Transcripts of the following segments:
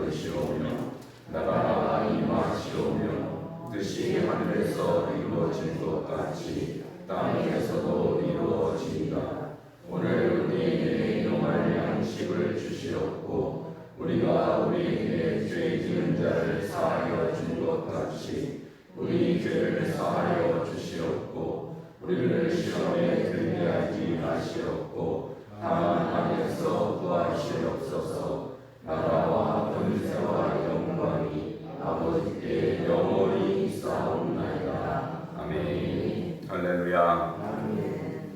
받으시오며 나라가 임하시오며 뜻이 하늘에서 이루어진 것 같이 땅에서도 이루어지이다. 오늘 우리에게 일용할 양식을 주시옵고 우리가 우리에게 죄 지은 자를 사하여 준 것 같이 우리 죄를 사하여 주시옵고 우리를 시험에 들게 하지 마시옵고 다만 악에서 구하시옵소서. 나라와 권세와 영광이 아버지께 영원히 있사옵나이다. 아멘. 할렐루야.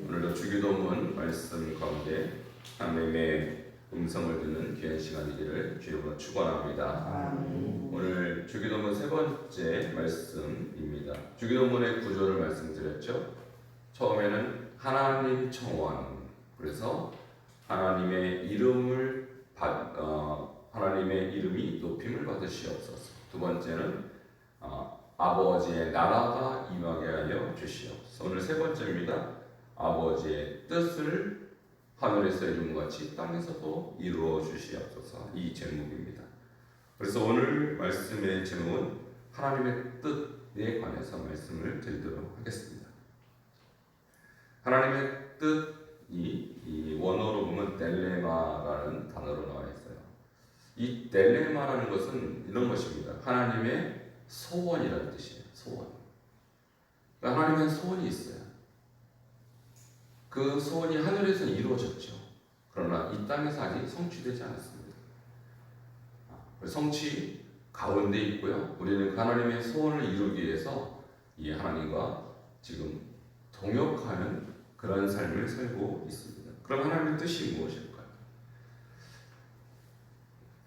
오늘도 주기도문 말씀 가운데 하나님의 음성을 듣는 귀한 시간이기를 주님으로 축원합니다. 오늘 주기도문 세 번째 말씀입니다. 주기도문의 구조를 말씀드렸죠. 처음에는 하나님 청원, 그래서 하나님의 이름이 높임을 받으시옵소서. 두 번째는 아버지의 나라가 임하게 하여 주시옵소서. 오늘 세 번째입니다. 아버지의 뜻을 하늘에서 이룬 것 같이 땅에서도 이루어 주시옵소서. 이 제목입니다. 그래서 오늘 말씀의 제목은 하나님의 뜻에 관해서 말씀을 드리도록 하겠습니다. 하나님의 뜻이 이 원어로 보면 델레마라는 단어로 나와 있어요. 이 델레마라는 것은 이런 것입니다. 하나님의 소원이라는 뜻이에요. 소원. 그러니까 하나님의 소원이 있어요. 그 소원이 하늘에서 이루어졌죠. 그러나 이 땅에서 아직 성취되지 않았습니다. 성취 가운데 있고요. 우리는 그 하나님의 소원을 이루기 위해서 이 하나님과 지금 동역하는 그런 삶을 살고 있습니다. 그럼 하나님의 뜻이 무엇일까요?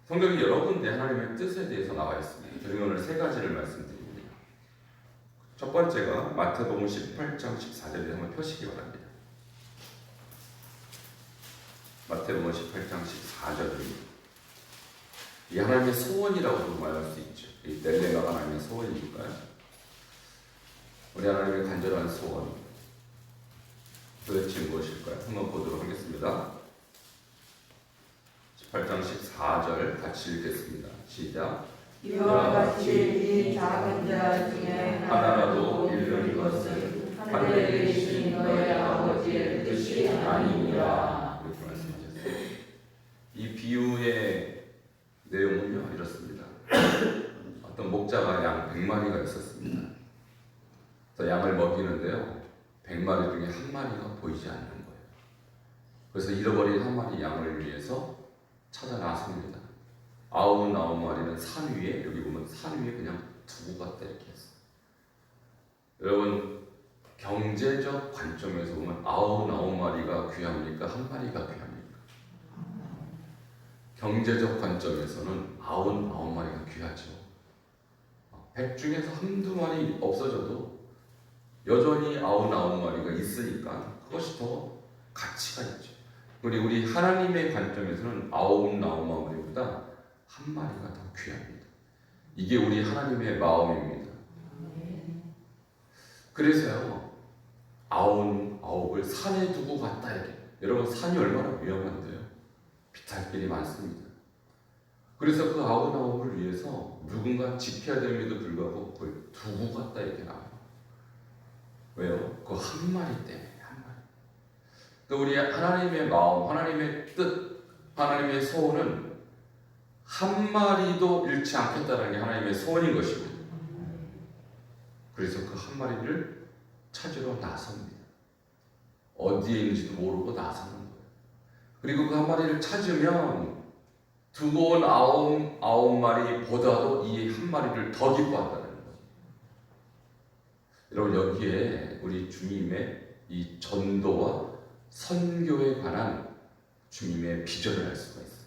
성경이 여러 군데 하나님의 뜻에 대해서 나와 있습니다. 저는 오늘 세 가지를 말씀드립니다. 첫 번째가 마태복음 18장 14절에 한번 펴시기 바랍니다. 마태복음 18장 14절입니다. 이 하나님의 소원이라고도 말할 수 있죠. 이 넬레마가 하나님의 소원이니까요. 우리 하나님의 간절한 소원 도대체 무엇일까요? 한번 보도록 하겠습니다. 18장 14절 같이 읽겠습니다. 시작. 이와 같이 이 작은 자 중에 하나라도 잃는 것은 하늘에 계신 너의 아버지의 뜻이 아니니라. 이렇게 말씀하셨어요. 이 비유의 내용은요 이렇습니다. 어떤 목자가 양 100마리가 있었습니다. 그래서 양을 먹이는데요 100마리 중에 한 마리가 보이지 않는 거예요. 그래서 잃어버린 한 마리 양을 위해서 찾아 나섭니다. 99마리는 산 위에, 여기 보면 산 위에 그냥 두고 갔다 이렇게 했어요. 여러분 경제적 관점에서 보면 99마리가 귀합니까? 한 마리가 귀합니까? 경제적 관점에서는 99마리가 귀하죠. 100 중에서 한두 마리 없어져도 여전히 99마리가 있으니까 그것이 더 가치가 있죠. 우리 하나님의 관점에서는 99마리보다 한 마리가 더 귀합니다. 이게 우리 하나님의 마음입니다. 그래서요 99을 산에 두고 갔다 이렇게. 여러분 산이 얼마나 위험한데요. 비탈길이 많습니다. 그래서 그 99을 위해서 누군가 지켜야 됨에도 불구하고 그걸 두고 갔다 이렇게 나와요. 왜요? 그 한 마리 때문에. 한 마리. 또 우리 하나님의 마음, 하나님의 뜻, 하나님의 소원은 한 마리도 잃지 않겠다는 게 하나님의 소원인 것입니다. 그래서 그 한 마리를 찾으러 나섭니다. 어디에 있는지도 모르고 나서는 거예요. 그리고 그 한 마리를 찾으면 두고 온 99마리보다도 이 한 마리를 더 기뻐한다는 거예요. 여러분 여기에 우리 주님의 이 전도와 선교에 관한 주님의 비전을 알 수가 있어요.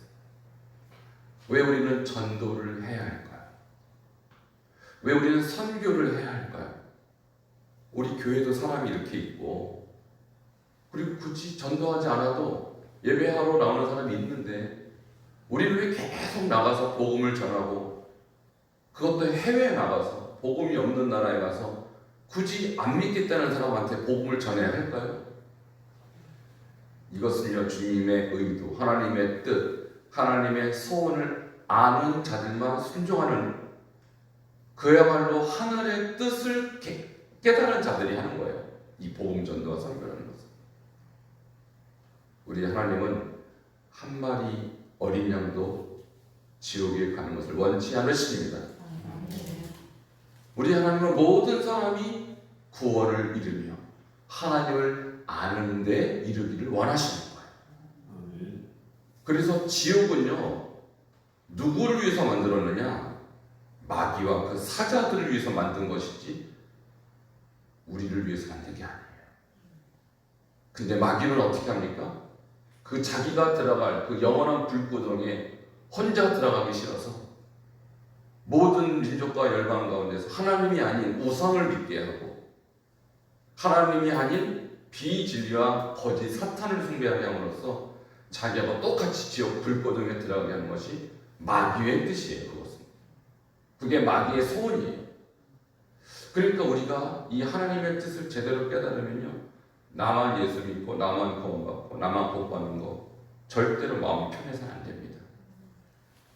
왜 우리는 전도를 해야 할까요? 왜 우리는 선교를 해야 할까요? 우리 교회도 사람이 이렇게 있고 그리고 굳이 전도하지 않아도 예배하러 나오는 사람이 있는데 우리는 왜 계속 나가서 복음을 전하고 그것도 해외에 나가서 복음이 없는 나라에 가서 굳이 안 믿겠다는 사람한테 복음을 전해야 할까요? 이것은요 주님의 의도, 하나님의 뜻, 하나님의 소원을 아는 자들만 순종하는, 그야말로 하늘의 뜻을 깨달은 자들이 하는 거예요. 이 복음 전도와 선교라는 것은. 우리 하나님은 한 마리 어린 양도 지옥에 가는 것을 원치 않으십니다. 우리 하나님은 모든 사람이 구원을 이루며 하나님을 아는 데 이르기를 원하시는 거예요. 그래서 지옥은요, 누구를 위해서 만들었느냐? 마귀와 그 사자들을 위해서 만든 것이지 우리를 위해서 만든 게 아니에요. 근데 마귀는 어떻게 합니까? 그 자기가 들어갈 그 영원한 불구덩에 혼자 들어가기 싫어서 모든 민족과 열방 가운데서 하나님이 아닌 우상을 믿게 하고 하나님이 아닌 비진리와 거짓 사탄을 숭배하게 함으로써 자기하고 똑같이 지옥 불구덩에 들어가게 하는 것이 마귀의 뜻이에요. 그것은. 그게 마귀의 소원이에요. 그러니까 우리가 이 하나님의 뜻을 제대로 깨달으면요, 나만 예수 믿고 나만 구원받고 나만 복받는 거 절대로 마음이 편해서는 안 됩니다.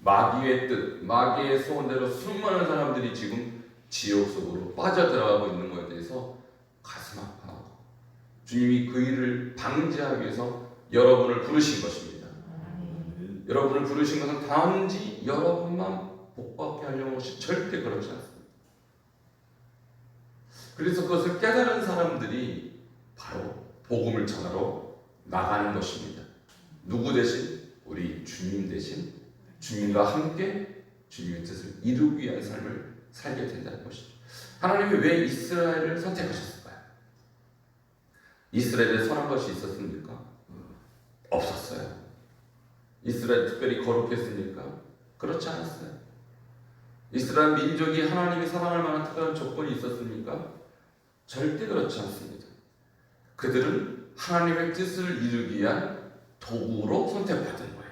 마귀의 뜻, 마귀의 소원대로 수많은 사람들이 지금 지옥 속으로 빠져들어가고 있는 것에 대해서 가슴 아파하고, 주님이 그 일을 방지하기 위해서 여러분을 부르신 것입니다. 여러분을 부르신 것은 단지 여러분만 복받게 하려는 것이 절대 그렇지 않습니다. 그래서 그것을 깨달은 사람들이 바로 복음을 전하러 나가는 것입니다. 누구 대신? 우리 주님 대신 주님과 함께 주님의 뜻을 이루기 위한 삶을 살게 된다는 것이죠. 하나님이 왜 이스라엘을 선택하셨을까요? 이스라엘에 선한 것이 있었습니까? 없었어요. 이스라엘 특별히 거룩했습니까? 그렇지 않았어요. 이스라엘 민족이 하나님이 사랑할 만한 특별한 조건이 있었습니까? 절대 그렇지 않습니다. 그들은 하나님의 뜻을 이루기 위한 도구로 선택받은 거예요.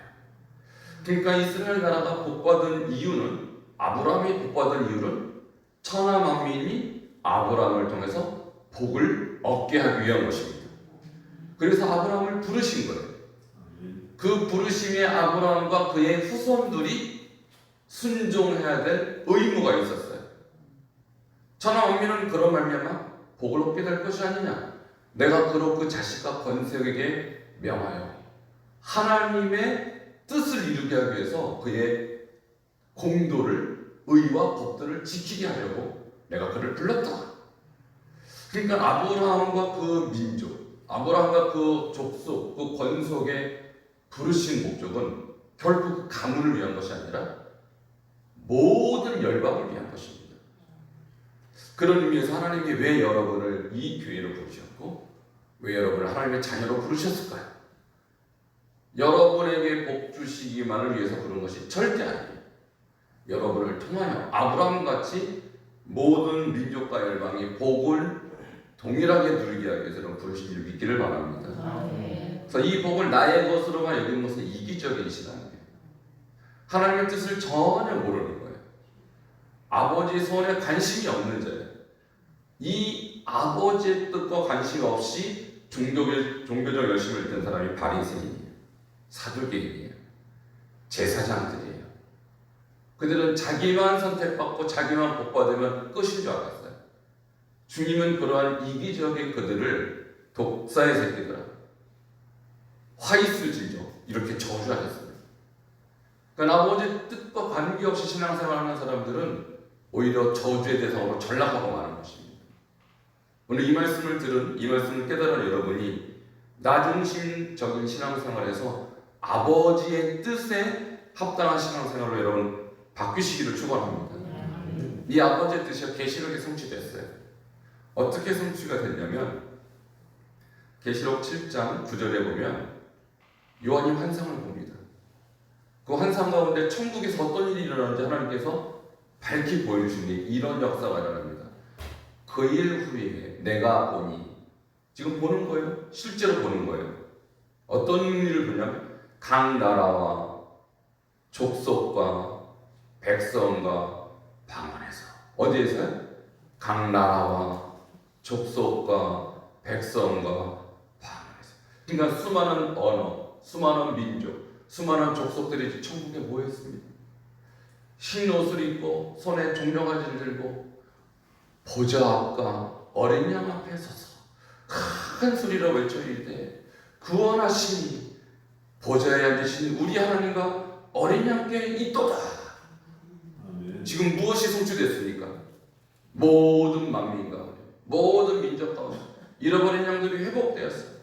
그러니까 이스라엘 나라가 복받은 이유는, 아브라함이 복받은 이유는 천하 만민이 아브라함을 통해서 복을 얻게 하기 위한 것입니다. 그래서 아브라함을 부르신 거예요. 그 부르심에 아브라함과 그의 후손들이 순종해야 될 의무가 있었어요. 천하 만민은 그런 말미암아 복을 얻게 될 것이 아니냐. 내가 그로 그 자식과 건색에게 명하여 하나님의 뜻을 이루게 하기 위해서 그의 공도를, 의와 법들을 지키게 하려고 내가 그를 불렀다. 그러니까 아브라함과 그 민족, 아브라함과 그 족속, 그 권속의 부르신 목적은 결국 그 가문을 위한 것이 아니라 모든 열방을 위한 것입니다. 그런 의미에서 하나님이 왜 여러분을 이 교회로 부르셨고 왜 여러분을 하나님의 자녀로 부르셨을까요? 여러분에게 복 주시기만을 위해서 부른 것이 절대 아니에요. 여러분을 통하여 아브라함같이 모든 민족과 열방이 복을 동일하게 누리게 하기 위해서 부르신 줄 믿기를 바랍니다. 그래서 이 복을 나의 것으로만 여기는 것은 이기적인 신앙이에요. 하나님의 뜻을 전혀 모르는 거예요. 아버지 소원에 관심이 없는 자예요. 이 아버지의 뜻과 관심 없이 종교적 열심을 든 사람이 바리새인이에요. 사두개인이에요. 제사장들이에요. 그들은 자기만 선택받고 자기만 복받으면 끝인 줄 알았어요. 주님은 그러한 이기적인 그들을 독사의 새끼들아, 화이슬지죠, 이렇게 저주하셨습니다. 그러니까 아버지의 뜻과 관계없이 신앙생활하는 사람들은 오히려 저주의 대상으로 전락하고 마는 것입니다. 오늘 이 말씀을 깨달은 여러분이 나중심적인 신앙생활에서 아버지의 뜻에 합당한 신앙생활로 여러분 바뀌시기를 축원합니다. 이 아버지의 뜻이 계시록에 성취됐어요. 어떻게 성취가 됐냐면 계시록 7장 9절에 보면 요한이 환상을 봅니다. 그 환상 가운데 천국에서 어떤 일이 일어나는지 하나님께서 밝히 보여주시니 이런 역사가 일어납니다. 그 일 후에 내가 보니, 지금 보는 거예요. 실제로 보는 거예요. 어떤 일을 보냐면 각 나라와 족속과 백성과 방언에서, 어디에서요? 각 나라와 족속과 백성과 방언에서. 그러니까 수많은 언어, 수많은 민족, 수많은 족속들이 천국에 모였습니다. 흰 옷을 입고 손에 종려가지를 들고 보좌 앞과 어린 양 앞에 서서 큰 소리로 외쳐 이르되 구원하시니 보좌에 앉으신 우리 하나님과 어린 양께 있도다. 지금 무엇이 성취됐습니까? 모든 만민 가운데, 모든 민족 가운데 잃어버린 양들이 회복되었어요.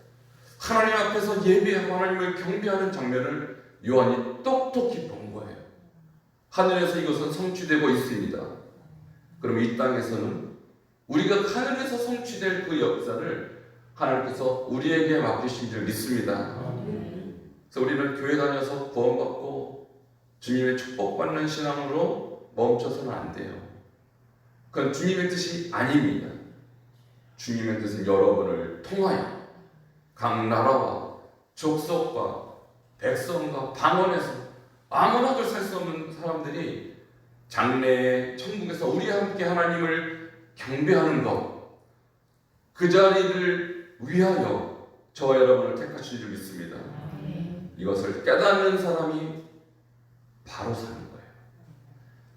하나님 앞에서 예배하고 하나님을 경배하는 장면을 요한이 똑똑히 본 거예요. 하늘에서 이것은 성취되고 있습니다. 그럼 이 땅에서는 우리가 하늘에서 성취될 그 역사를 하나님께서 우리에게 맡기신 줄 믿습니다. 그래서 우리는 교회 다녀서 구원받고 주님의 축복받는 신앙으로 멈춰서는 안 돼요. 그건 주님의 뜻이 아닙니다. 주님의 뜻은 여러분을 통하여 각 나라와 족속과 백성과 방언에서 아무나도 살 수 없는 사람들이 장래에 천국에서 우리와 함께 하나님을 경배하는 것, 그 자리를 위하여 저와 여러분을 택하신 줄 믿습니다. 이것을 깨닫는 사람이 바로 사는 거예요.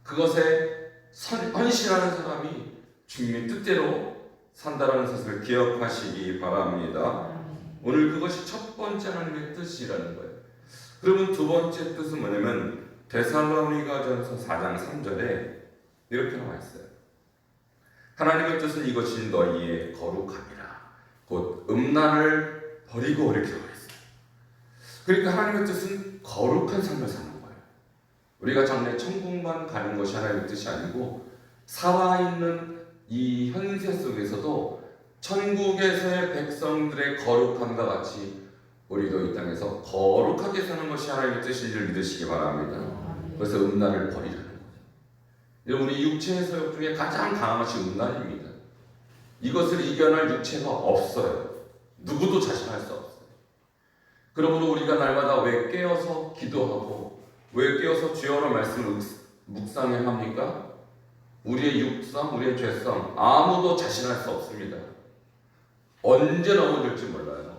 그것에 헌신하는 사람이 주님의 뜻대로 산다라는 것을 기억하시기 바랍니다. 오늘 그것이 첫 번째 하나님의 뜻이라는 거예요. 그러면 두 번째 뜻은 뭐냐면 데살로니가전서 4장 3절에 이렇게 나와 있어요. 하나님의 뜻은 이것이 너희의 거룩함이라 곧 음란을 버리고 이렇게 나와 있어요. 그러니까 하나님의 뜻은 거룩한 삶을 사는 거예요. 우리가 장래 천국만 가는 것이 하나님의 뜻이 아니고 살아있는 이 현세 속에서도 천국에서의 백성들의 거룩함과 같이 우리도 이 땅에서 거룩하게 사는 것이 하나님의 뜻인 줄 믿으시기 바랍니다. 그래서 음란을 버리라는 거예요. 우리 육체의 소욕 중에 가장 강한 것이 음란입니다. 이것을 이겨낼 육체가 없어요. 누구도 자신할 수 없어요. 그러므로 우리가 날마다 왜 깨어서 기도하고 왜 깨어서 주여의 말씀을 묵상해야 합니까? 우리의 육성, 우리의 죄성 아무도 자신할 수 없습니다. 언제 넘어질지 몰라요.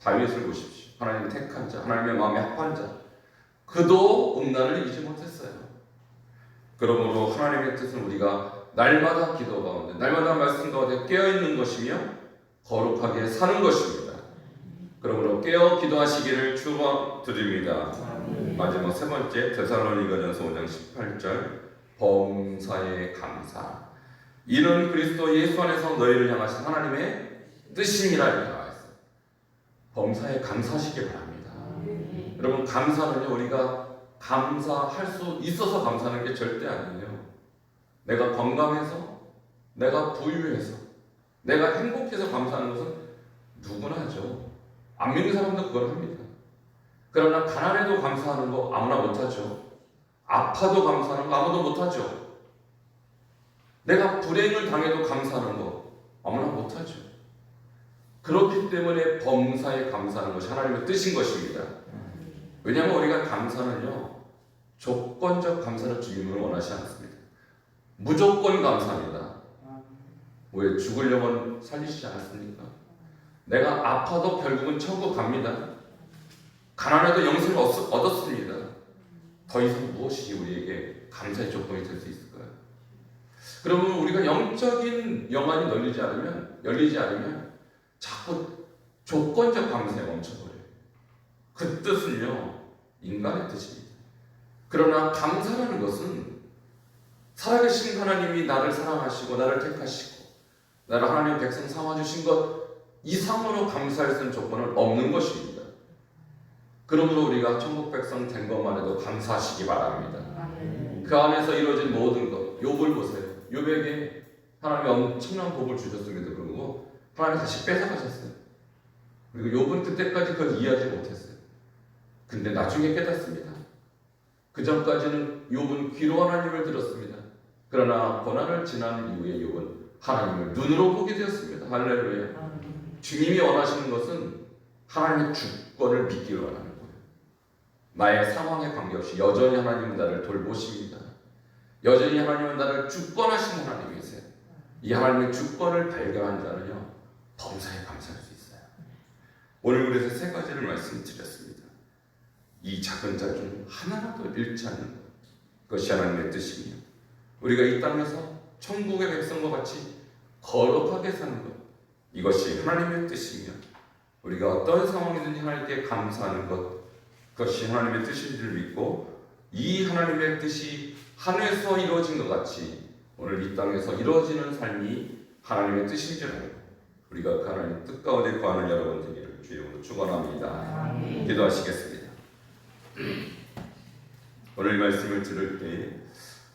다윗을 보십시오. 하나님의 택한 자, 하나님의 마음에 합한 자. 그도 음란을 이기지 못했어요. 그러므로 하나님의 뜻은 우리가 날마다 기도 가운데, 날마다 말씀 가운데 깨어있는 것이며 거룩하게 사는 것입니다. 그러므로 깨어 기도하시기를 축원드립니다. 마지막 세 번째 데살로니가전서 5장 18절 범사에 감사. 이는 그리스도 예수 안에서 너희를 향하신 하나님의 뜻이니라 이렇게 나와 있어요. 범사에 감사하시기 바랍니다. 여러분 감사는요 우리가 감사할 수 있어서 감사하는 게 절대 아니에요. 내가 건강해서, 내가 부유해서, 내가 행복해서 감사하는 것은 누구나 하죠. 안 믿는 사람도 그걸 합니다. 그러나 가난해도 감사하는 거 아무나 못하죠. 아파도 감사하는 거 아무도 못하죠. 내가 불행을 당해도 감사하는 거 아무나 못하죠. 그렇기 때문에 범사에 감사하는 것이 하나님의 뜻인 것입니다. 왜냐하면 우리가 감사는요 조건적 감사를 주님은 원하지 않습니다. 무조건 감사합니다. 왜 죽으려면 살리시지 않았습니까? 내가 아파도 결국은 천국 갑니다. 가난해도 영생을 얻었습니다. 더 이상 무엇이 우리에게 감사의 조건이 될 수 있을까요? 그러면 우리가 영적인 영안이 열리지 않으면 자꾸 조건적 감사에 멈춰버려요. 그 뜻은요 인간의 뜻입니다. 그러나 감사라는 것은 살아계신 하나님이 나를 사랑하시고 나를 택하시고 나를 하나님의 백성 삼아주신 것 이상으로 감사할 수 있는 조건은 없는 것입니다. 그러므로 우리가 천국 백성 된 것만 해도 감사하시기 바랍니다. 그 안에서 이루어진 모든 것, 욥을 보세요. 욥에게 하나님이 엄청난 복을 주셨음에도 불구하고 하나님 다시 뺏어가셨어요. 그리고 욥은 그때까지 그걸 이해하지 못했어요. 근데 나중에 깨닫습니다. 그 전까지는 욥은 귀로 하나님을 들었습니다. 그러나 고난을 지난 이후에 욥은 하나님을 눈으로 보게 되었습니다. 할렐루야. 주님이 원하시는 것은 하나님의 주권을 믿기를 원하는 거예요. 나의 상황에 관계없이 여전히 하나님은 나를 돌보십니다. 여전히 하나님은 나를 주권하신 하나님이세요. 이 하나님의 주권을 발견한 자는요 범사에 감사할 수 있어요. 오늘 그래서 세 가지를 말씀드렸습니다. 이 작은 자 중 하나라도 잃지 않는 것. 그것이 하나님의 뜻이며 우리가 이 땅에서 천국의 백성과 같이 거룩하게 사는 것, 이것이 하나님의 뜻이며 우리가 어떤 상황이든지 하나님께 감사하는 것, 그것이 하나님의 뜻인 줄 믿고 이 하나님의 뜻이 하늘에서 이루어진 것 같이 오늘 이 땅에서 이루어지는 삶이 하나님의 뜻인 줄 알고 우리가 그 하나님의 뜻 가운데 거하는 여러분 되기를 주의 이름으로 축원합니다. 기도하시겠습니다. 오늘 말씀을 들을 때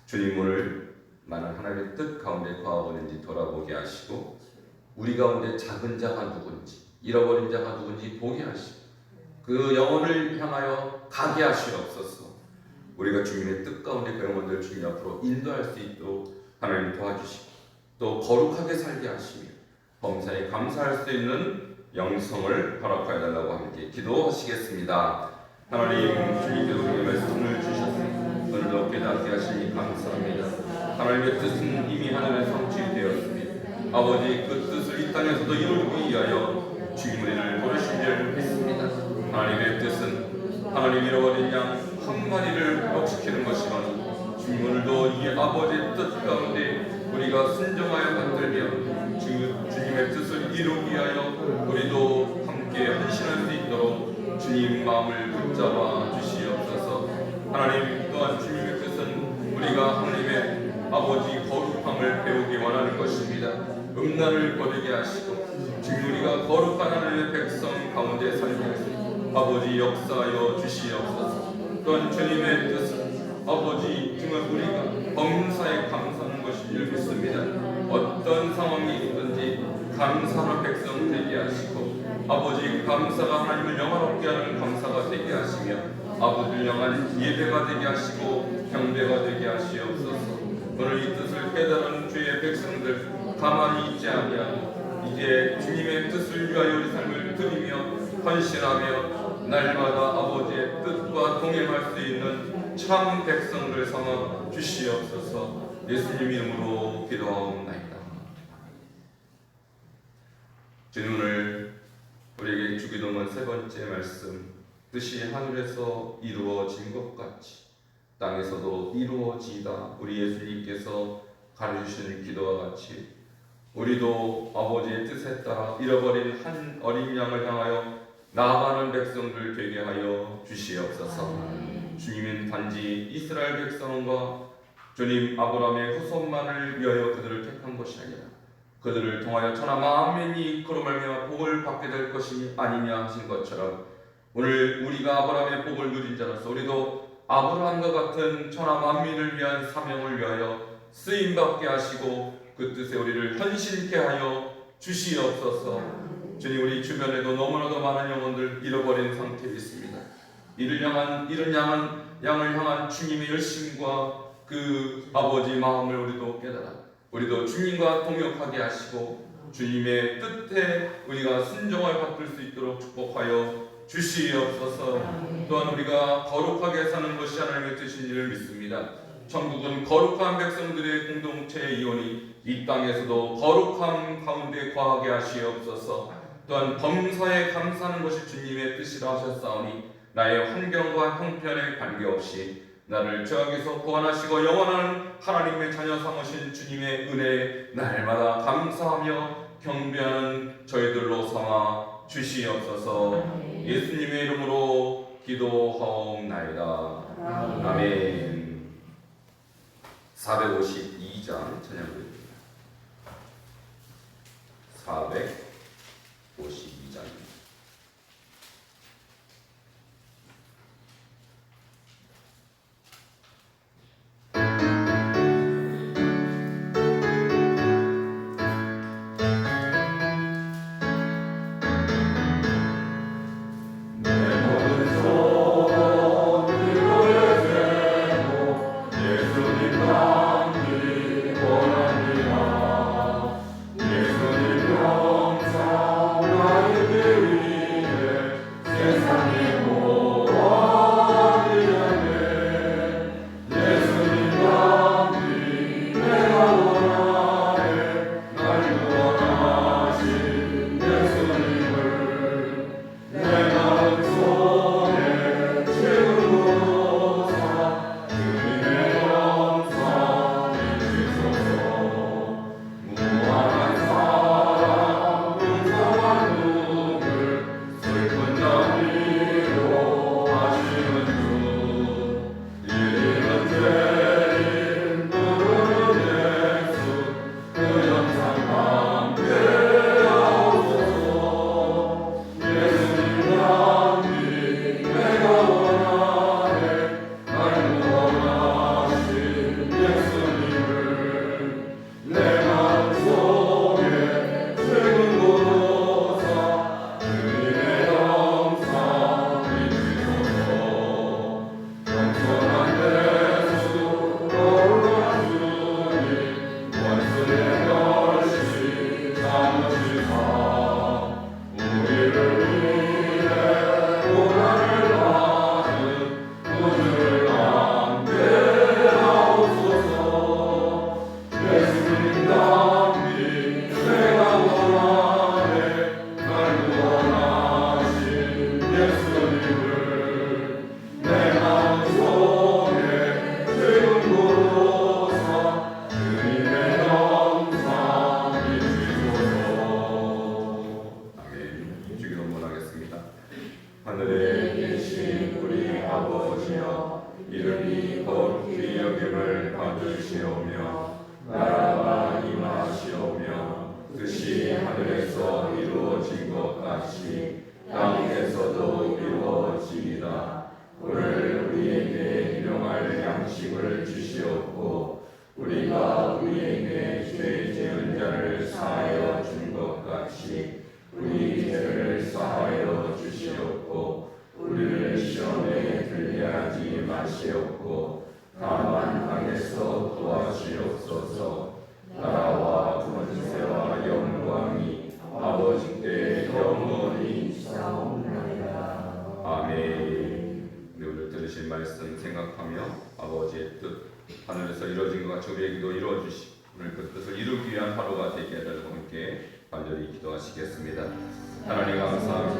주님 오늘 많은 하나님의 뜻 가운데 거하고 있는지 돌아보게 하시고 우리 가운데 작은 자가 누군지 잃어버린 자가 누군지 보게 하시고 그 영혼을 향하여 가게 하시옵소서. 우리가 주님의 뜻 가운데 그 영혼들 주님 앞으로 인도할 수 있도록 하나님 도와주시고 또 거룩하게 살게 하시며 범사에 감사할 수 있는 영성을 허락하여 달라고 함께 기도하시겠습니다. 하나님 주님께서 우리에게 말씀을 주셨습니다. 오늘도 깨닫게 하시니 감사합니다. 하나님의 뜻은 이미 하늘에 성취되었습니다. 아버지 그 뜻을 이 땅에서도 이루기 위하여 주님 우리를 부르신 줄 믿습니다. 하나님의 뜻은 하나님 잃어버린 양 한 마리를 회복시키는 것이거니 주님 오늘도 이 아버지의 뜻 가운데 우리가 순종하여 받들며 주님의 뜻을 이루기 위하여 우리도 함께 헌신할 수 있도록 주님 마음을 붙잡아 주시옵소서. 하나님 또한 주님의 뜻은 우리가 하나님의 아버지 거룩함을 배우기 원하는 것입니다. 음란을 버리게 하시고 주님 우리가 거룩한 하나님의 백성 가운데 살게 하시고 아버지 역사하여 주시옵소서. 또한 주님의 뜻은 아버지 정말 우리가 범사에 감사하는 것인 줄 믿습니다. 어떤 상황이 있든지 감사하는 백성 되게 하시고 아버지 감사가 하나님을 영화롭게 하는 감사가 되게 하시며 아버지를 향한 예배가 되게 하시고 경배가 되게 하시옵소서. 오늘 이 뜻을 깨달은 주의 백성들 가만히 있지 아니하고 이제 주님의 뜻을 위하여 우리 삶을 드리며 헌신하며 날마다 아버지의 뜻과 동행할 수 있는 참 백성들 삼아 주시옵소서. 예수님 이름으로 기도하옵나이다. 주님 오늘 우리에게 주기도문 세 번째 말씀, 뜻이 하늘에서 이루어진 것 같이 땅에서도 이루어지이다. 우리 예수님께서 가르치신 기도와 같이 우리도 아버지의 뜻에 따라 잃어버린 한 어린 양을 향하여 나아가는 백성들 되게 하여 주시옵소서. 주님은 단지 이스라엘 백성과 주님 아브라함의 후손만을 위하여 그들을 택한 것이 아니라 그들을 통하여 천하 만민이 그로 말미암아 복을 받게 될 것이 아니냐 하신 것처럼 오늘 우리가 아브라함의 복을 누린 자로서 우리도 아브라함과 같은 천하 만민을 위한 사명을 위하여 쓰임받게 하시고 그 뜻에 우리를 헌신케 하여 주시옵소서. 주님 우리 주변에도 너무나도 많은 영혼들 잃어버린 상태에 있습니다. 이를 향한 양을 향한 주님의 열심과 그 아버지 마음을 우리도 깨달아 우리도 주님과 동역하게 하시고 주님의 뜻에 우리가 순종을 받을 수 있도록 축복하여 주시옵소서. 또한 우리가 거룩하게 사는 것이 하나님의 뜻인지를 믿습니다. 천국은 거룩한 백성들의 공동체의 이혼이 이 땅에서도 거룩함 가운데 거하게 하시옵소서. 또한 범사에 감사하는 것이 주님의 뜻이라 하셨사오니 나의 환경과 형편에 관계없이 나를 죄악에서 구원하시고 영원한 하나님의 자녀 삼으신 주님의 은혜에 날마다 감사하며 경배하는 저희들로 삼아 주시옵소서. 예수님의 이름으로 기도하옵나이다. 아멘. 452장 찬양드립니다. 452장입니다. 예수님 영상 나에게 이름이 거룩히 여김을 받으시오며 나라가 임하시오며 뜻이 하늘에서 이루어진 것 같이 땅에서도 이루어지이다. 오늘 우리에게 일용할 양식을 주시옵고 우리가 우리에게 죄 지은 자를 사하여 준 것 같이 우리 죄를 사하여 주시옵고 우리를 시험에 들게 하지 마시옵고 다만 악에서 도와주옵소서. 나라와 권세와 영광이 아버지께 영원히 있사옵나이다. 아멘. 우리 오늘 들으신 말씀 생각하며 아버지의 뜻 하늘에서 이루어진 것 같이 우리에게도 이루어 주시고 오늘 그 뜻을 이루기 위한 하루가 되게 해달라고 함께 간절히 기도하시겠습니다. 하나님 감사합니다.